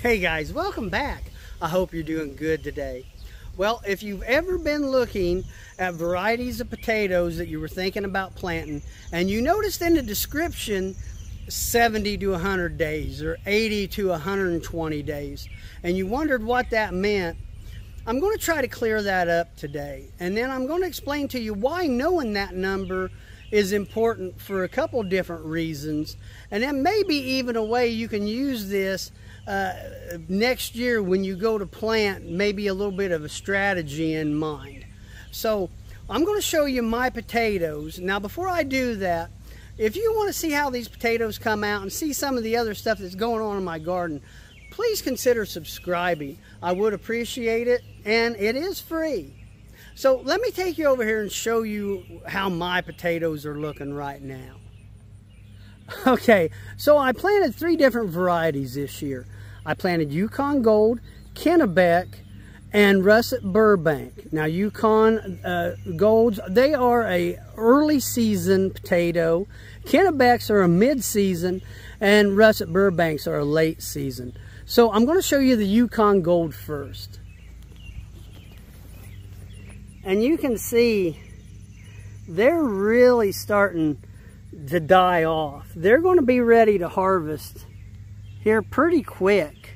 Hey guys, welcome back. I hope you're doing good today. Well, if you've ever been looking at varieties of potatoes that you were thinking about planting, and you noticed in the description 70 to 100 days or 80 to 120 days, and you wondered what that meant, I'm going to try to clear that up today. And then I'm going to explain to you why knowing that number is important for a couple different reasons. And then maybe even a way you can use this next year when you go to plant, maybe a little bit of a strategy in mind. So I'm going to show you my potatoes. Now before I do that, if you want to see how these potatoes come out and see some of the other stuff that's going on in my garden, please consider subscribing. I would appreciate it, and it is free. So let me take you over here and show you how my potatoes are looking right now. Okay, so I planted 3 different varieties this year. I planted Yukon Gold, Kennebec, and Russet Burbank. Now Yukon Golds, they are a early season potato. Kennebecs are a mid-season, and Russet Burbanks are a late season. So I'm going to show you the Yukon Gold first. And you can see they're really starting to die off. They're going to be ready to harvest here pretty quick.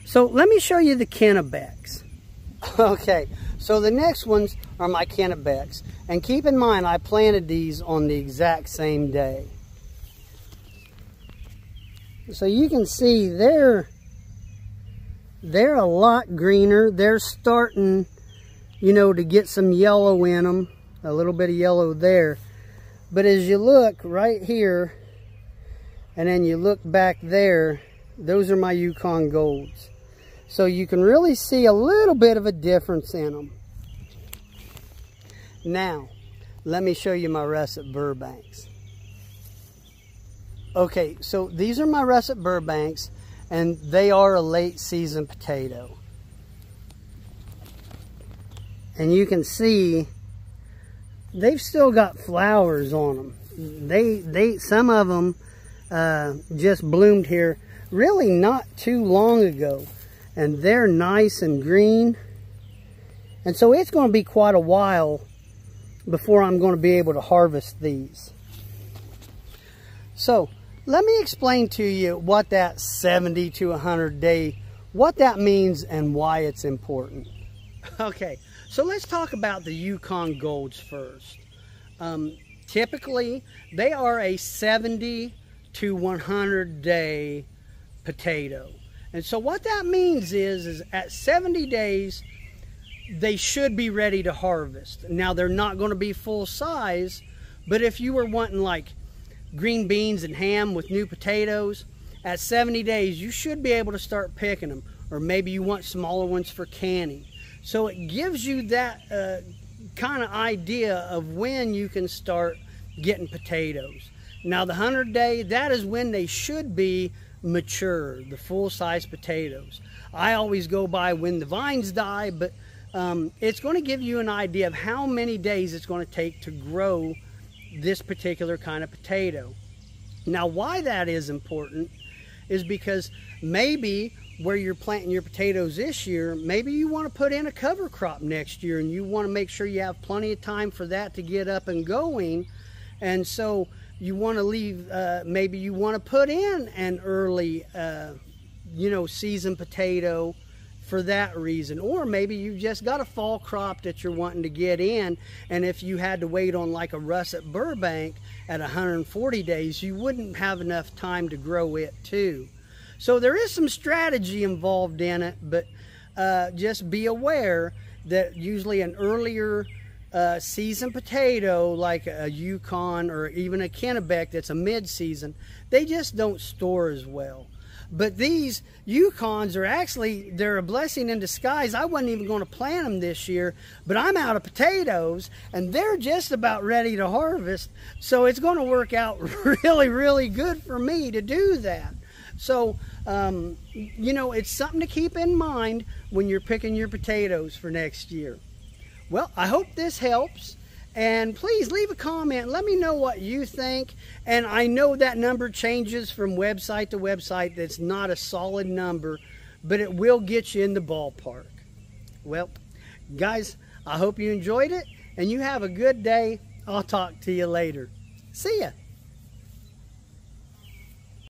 So let me show you the Kennebecs. Okay, so the next ones are my Kennebecs. And keep in mind, I planted these on the exact same day. So you can see they're a lot greener. They're starting, you know, to get some yellow in them, a little bit of yellow there. But as you look right here, and then you look back there, those are my Yukon Golds. So you can really see a little bit of a difference in them. Now, let me show you my Russet Burbanks. Okay, so these are my Russet Burbanks, and they are a late season potato. And you can see they've still got flowers on them. Some of them just bloomed here really not too long ago, and they're nice and green. And so it's going to be quite a while before I'm going to be able to harvest these. So let me explain to you what that 70 to 100 day, what that means and why it's important. Okay, so let's talk about the Yukon Golds first. Typically, they are a 70 to 100 day potato. And so what that means is at 70 days, they should be ready to harvest. Now, they're not going to be full size, but if you were wanting like green beans and ham with new potatoes, at 70 days, you should be able to start picking them. Or maybe you want smaller ones for canning. So it gives you that kind of idea of when you can start getting potatoes. Now the 100 day, that is when they should be mature, the full-size potatoes. I always go by when the vines die, but it's going to give you an idea of how many days it's going to take to grow this particular kind of potato. Now why that is important is because maybe where you're planting your potatoes this year, maybe you want to put in a cover crop next year, and you want to make sure you have plenty of time for that to get up and going. And so you want to leave, maybe you want to put in an early, you know, season potato for that reason. Or maybe you've just got a fall crop that you're wanting to get in, and if you had to wait on like a Russet Burbank at 140 days, you wouldn't have enough time to grow it too. So there is some strategy involved in it, but just be aware that usually an earlier season potato like a Yukon or even a Kennebec that's a mid-season, they just don't store as well. But these Yukons are actually, they're a blessing in disguise. I wasn't even going to plant them this year, but I'm out of potatoes and they're just about ready to harvest. So it's going to work out really, really good for me to do that. So, you know, it's something to keep in mind when you're picking your potatoes for next year. Well, I hope this helps. And please leave a comment. Let me know what you think. And I know that number changes from website to website. That's not a solid number, but it will get you in the ballpark. Well, guys, I hope you enjoyed it, and you have a good day. I'll talk to you later. See ya.